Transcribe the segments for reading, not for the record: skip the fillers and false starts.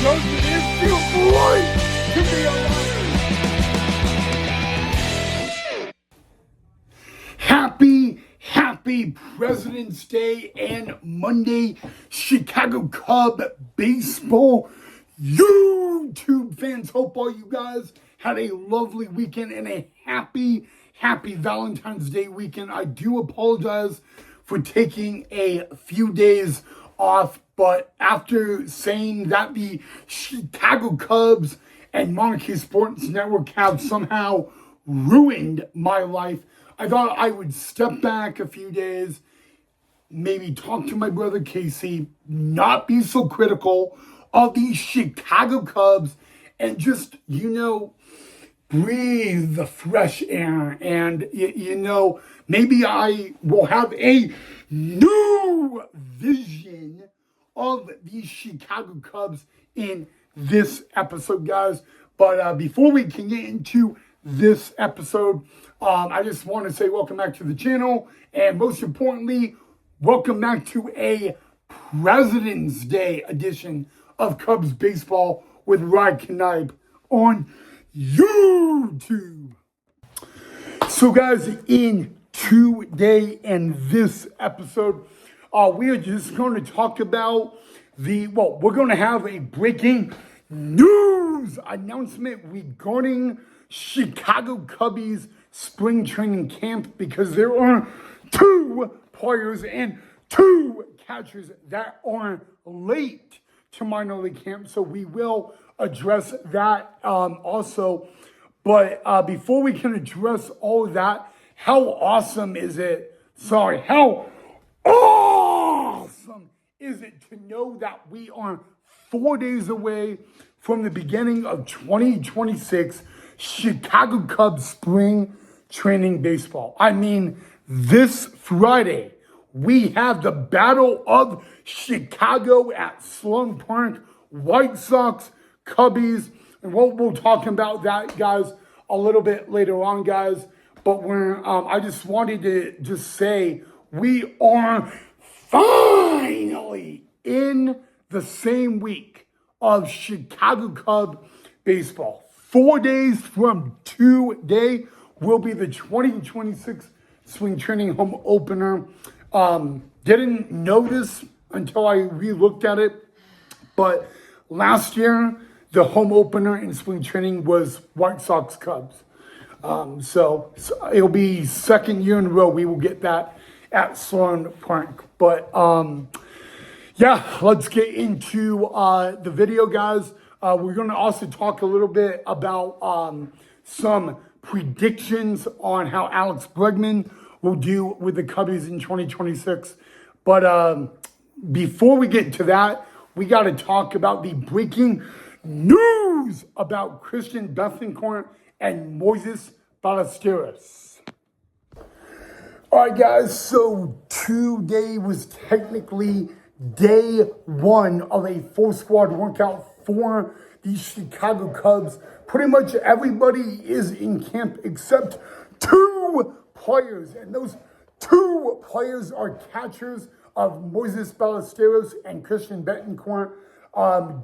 Doesn't it feel great to be alive? Happy President's Day and Monday, Chicago Cub baseball YouTube fans. Hope all you guys had a lovely weekend and a happy Valentine's Day weekend. I do apologize for taking a few days off, but after saying that the Chicago Cubs and Monarchy Sports Network have somehow ruined my life, I thought I would step back a few days, maybe talk to my brother Casey, not be so critical of the Chicago Cubs, and just, breathe the fresh air. And, maybe I will have a new vision of the Chicago Cubs in this episode, guys. But before we can get into this episode, I just want to say welcome back to the channel, and most importantly, welcome back to a President's Day edition of Cubs Baseball with Rod Knipe on YouTube. So guys, in today and this episode, we are just going to talk about we're going to have a breaking news announcement regarding Chicago Cubbies spring training camp, because there are 2 players and 2 catchers that are late to minor league camp. So we will address that also. But before we can address all of that, how awesome is it to know that we are 4 days away from the beginning of 2026 Chicago Cubs spring training baseball? I mean, this Friday, we have the Battle of Chicago at Sloan Park, White Sox, Cubbies, and we'll talk about that, guys, a little bit later on, guys. But I just wanted to just say we are finally in the same week of Chicago Cub baseball. 4 days from today will be the 2026 spring training home opener. Didn't notice until I re-looked at it, but last year the home opener in spring training was White Sox Cubs. So it'll be second year in a row we will get that at Sloan Park. But let's get into the video, guys. We're going to also talk a little bit about some predictions on how Alex Bregman will do with the Cubbies in 2026. But before we get to that, we got to talk about the breaking news about Christian Bethancourt and Moises Ballesteros. All right, guys, so today was technically day 1 of a full squad workout for the Chicago Cubs. Pretty much everybody is in camp except 2 players, and those 2 players are catchers of Moises Ballesteros and Christian Bethancourt.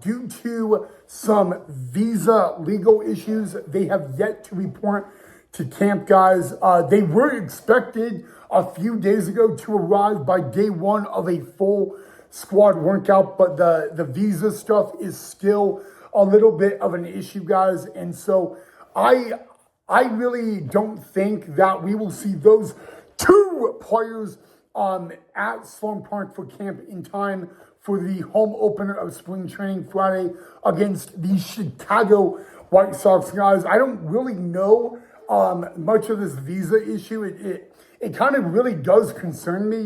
Due to some visa legal issues, they have yet to report to camp, guys. They were expected a few days ago to arrive by day 1 of a full squad workout, but the visa stuff is still a little bit of an issue, guys. And so I really don't think that we will see those 2 players at Sloan Park for camp in time for the home opener of spring training Friday against the Chicago White Sox, guys. I don't really know much of this visa issue. It kind of really does concern me,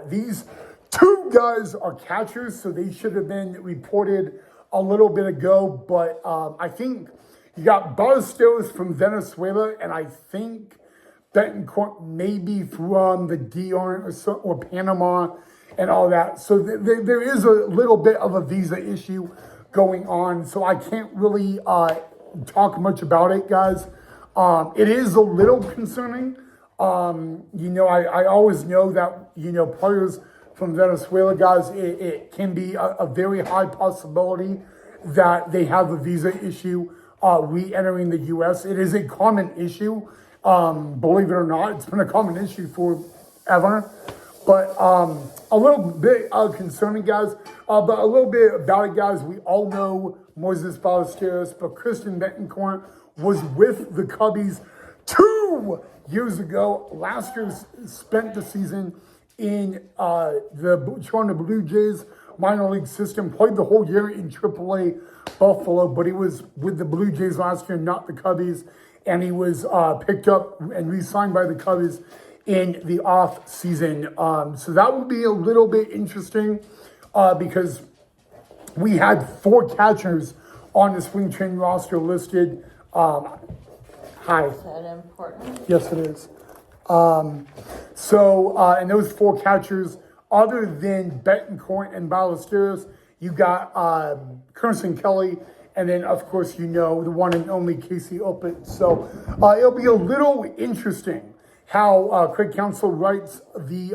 These 2 guys are catchers, so they should have been reported a little bit ago. But I think you got Ballesteros from Venezuela, and I think Bethancourt maybe from the DR or Panama and all that. So there is a little bit of a visa issue going on. So I can't really talk much about it, guys. It is a little concerning. I always know that, players from Venezuela, guys, it can be a very high possibility that they have a visa issue re-entering the U.S. It is a common issue. Believe it or not, it's been a common issue forever. But a little bit concerning, guys. But a little bit about it, guys. We all know Moises Ballesteros, but Christian Betancourt was with the Cubbies 2 years ago. Last year, spent the season in the Toronto Blue Jays minor league system. Played the whole year in AAA Buffalo, but he was with the Blue Jays last year, not the Cubbies. And he was picked up and re-signed by the Cubbies in the off season. So that would be a little bit interesting because we had 4 catchers on the spring training roster listed. Hi. Is that important? Yes, it is. And those 4 catchers, other than Betancourt and Ballesteros, you got Carson Kelly, and then, of course, the one and only Casey Opit. So it'll be a little interesting how Craig Counsell writes the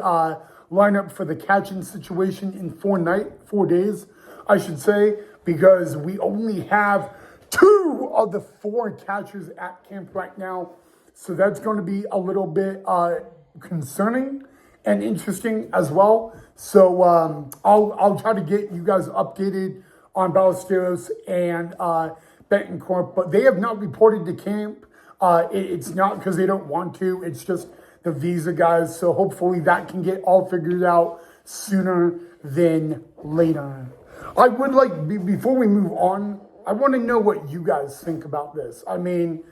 lineup for the catching situation in 4 days, I should say, because we only have 2 of the 4 catchers at camp right now. So that's going to be a little bit concerning and interesting as well. So I'll try to get you guys updated on Ballesteros and Betancourt, but they have not reported to camp. It's not because they don't want to. It's just the visa, guys. So hopefully that can get all figured out sooner than later. I would like, before we move on, I want to know what you guys think about this. I mean,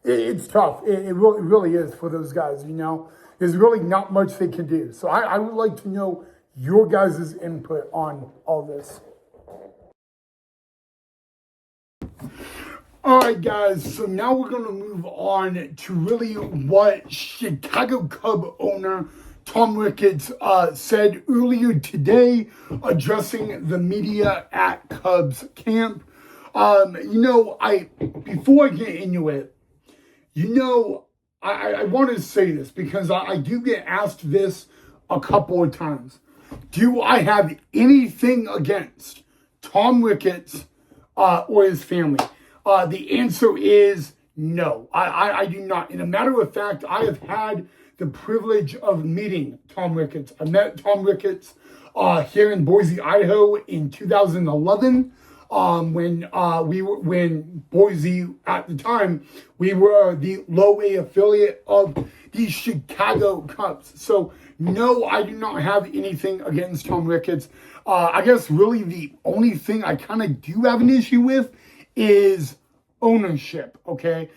it's tough. It really is for those guys, There's really not much they can do. So I would like to know your guys' input on all this. All right, guys, so now we're going to move on to really what Chicago Cub owner Tom Ricketts said earlier today, addressing the media at Cubs camp. Before I get into it, I want to say this because I do get asked this a couple of times. Do I have anything against Tom Ricketts or his family? The answer is no. I do not. And a matter of fact, I have had the privilege of meeting Tom Ricketts. I met Tom Ricketts here in Boise, Idaho in 2011. When Boise at the time, we were the low A affiliate of the Chicago Cubs. So no, I do not have anything against Tom Ricketts. I guess really the only thing I kind of do have an issue with is ownership. Okay.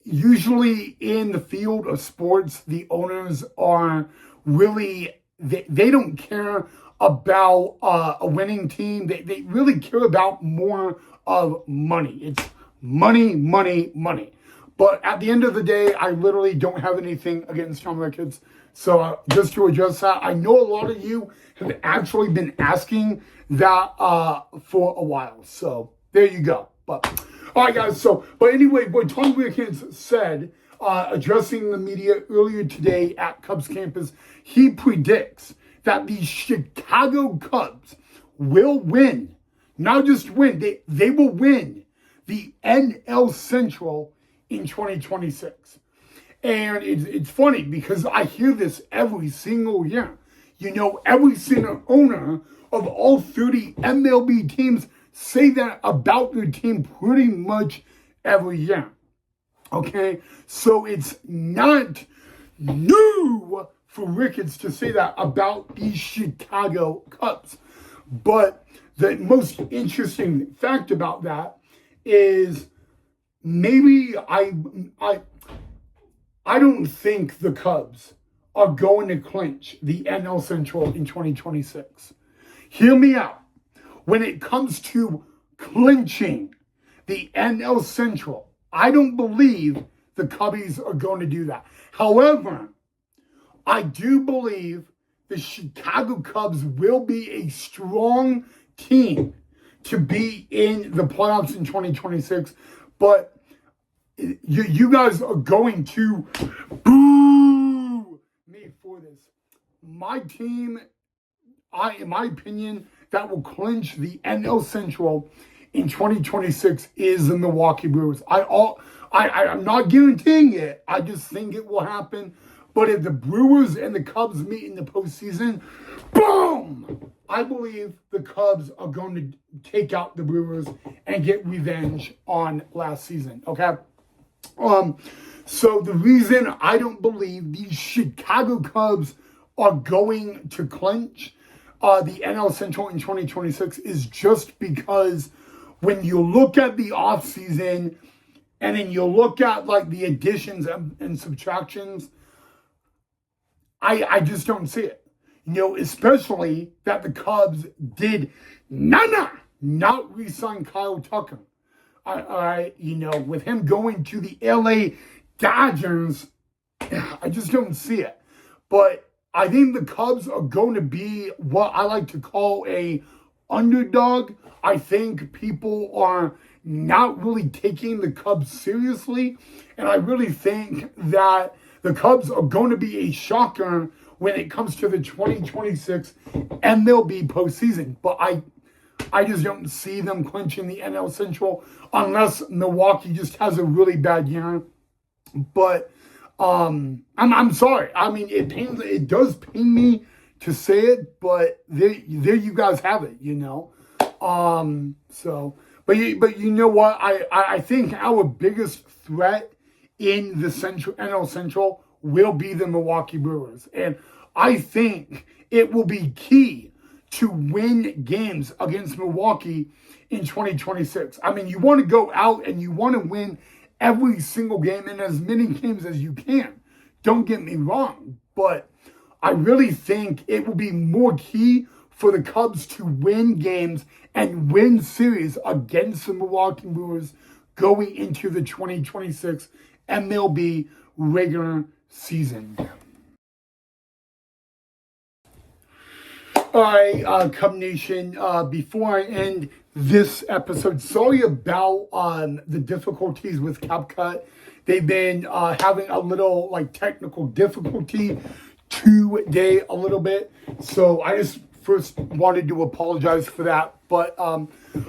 Usually in the field of sports, the owners are really, they don't care about a winning team. They really care about more of money. It's money, money, money. But at the end of the day, I literally don't have anything against Tom Ricketts. So just to address that, I know a lot of you have actually been asking that for a while. So there you go. But all right, guys. But anyway, what Tom Ricketts said, addressing the media earlier today at Cubs campus, he predicts that the Chicago Cubs will win. Not just win, they will win the NL Central in 2026. And it's funny because I hear this every single year. Every single owner of all 30 MLB teams say that about their team pretty much every year. Okay? So it's not new for Ricketts to say that about the Chicago Cubs. But the most interesting fact about that is maybe I don't think the Cubs are going to clinch the NL Central in 2026. Hear me out. When it comes to clinching the NL Central, I don't believe the Cubbies are going to do that. However, I do believe the Chicago Cubs will be a strong team to be in the playoffs in 2026. But you guys are going to boo me for this. my team, in my opinion, that will clinch the NL Central in 2026 is the Milwaukee Brewers. I'm not guaranteeing it. I just think it will happen. But if the Brewers and the Cubs meet in the postseason, boom! I believe the Cubs are going to take out the Brewers and get revenge on last season. Okay? So the reason I don't believe these Chicago Cubs are going to clinch the NL Central in 2026 is just because when you look at the offseason and then you look at like the additions and subtractions, I just don't see it. Especially that the Cubs did not re-sign Kyle Tucker. With him going to the LA Dodgers, I just don't see it. But I think the Cubs are going to be what I like to call a underdog. I think people are not really taking the Cubs seriously. And I really think that the Cubs are going to be a shocker when it comes to the 2026 MLB postseason. But I just don't see them clinching the NL Central unless Milwaukee just has a really bad year. But I'm sorry. I mean, it does pain me to say it, but there you guys have it, But you know what? I think our biggest threat in the NL Central will be the Milwaukee Brewers. And I think it will be key to win games against Milwaukee in 2026. I mean, you want to go out and you want to win every single game and as many games as you can. Don't get me wrong, but I really think it will be more key for the Cubs to win games and win series against the Milwaukee Brewers going into the 2026 MLB regular season. All right, Cub Nation, before I end this episode, sorry about the difficulties with CapCut. They've been having a little technical difficulty today a little bit. So I just first wanted to apologize for that. But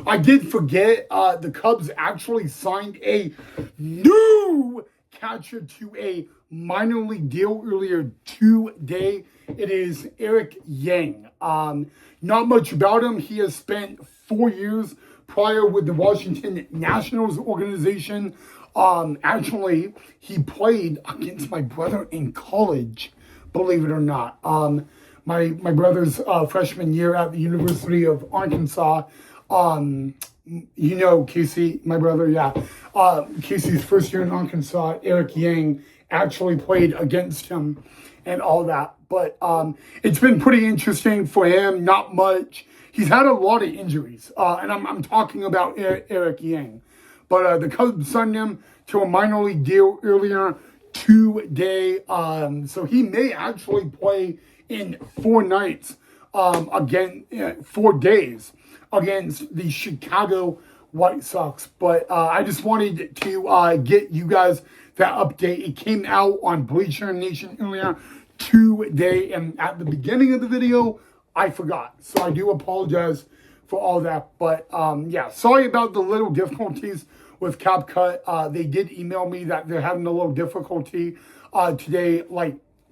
I did forget the Cubs actually signed a new catcher to a minor league deal earlier today. It is Eric Yang. Not much about him. He has spent 4 years prior with the Washington Nationals organization. Actually, he played against my brother in college, believe it or not. My brother's freshman year at the University of Arkansas. Casey, my brother, yeah. Casey's first year in Arkansas, Eric Yang actually played against him and all that. But it's been pretty interesting for him, not much. He's had a lot of injuries, and I'm talking about Eric Yang. But the Cubs signed him to a minor league deal earlier today. So he may actually play in 4 nights, 4 days against the Chicago White Sox. But I just wanted to get you guys that update. It came out on Bleacher Nation earlier today, and at the beginning of the video, I forgot. So I do apologize for all that. But yeah, sorry about the little difficulties with CapCut. They did email me that they're having a little difficulty today,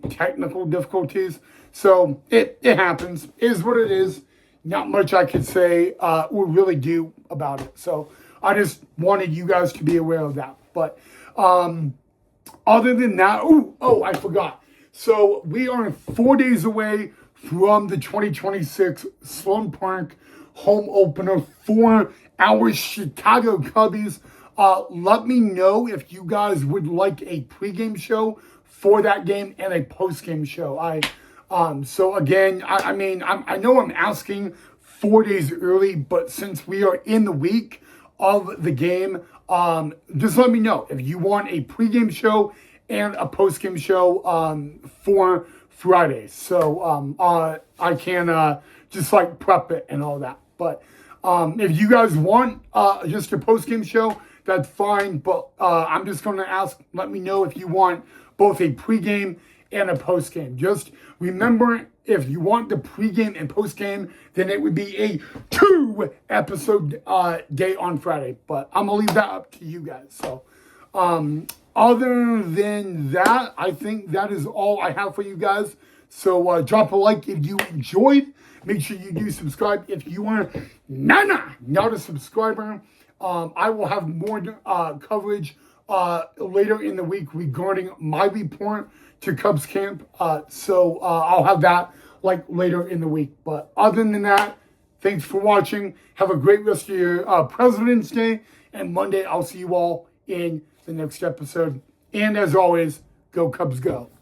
technical difficulties. So it happens. It is what it is. Not much I could say or really do about it. So I just wanted you guys to be aware of that. But other than that, I forgot. So we are 4 days away from the 2026 Sloan Park home opener for our Chicago Cubbies. Let me know if you guys would like a pregame show for that game and a postgame show. So again, I know I'm asking 4 days early, but since we are in the week of the game, just let me know if you want a pregame show and a postgame show for Friday. So I can just prep it and all that. But if you guys want just a postgame show, that's fine. But I'm just going to ask, let me know if you want both a pregame and a post-game. Just remember, if you want the pregame and postgame, then it would be a 2-episode day on Friday. But I'm going to leave that up to you guys. So, other than that, I think that is all I have for you guys. So drop a like if you enjoyed. Make sure you do subscribe if you are not a subscriber. I will have more coverage later in the week regarding my report to Cubs camp. So I'll have that like later in the week. But other than that, thanks for watching. Have a great rest of your President's Day. And Monday, I'll see you all in the next episode. And as always, go Cubs go.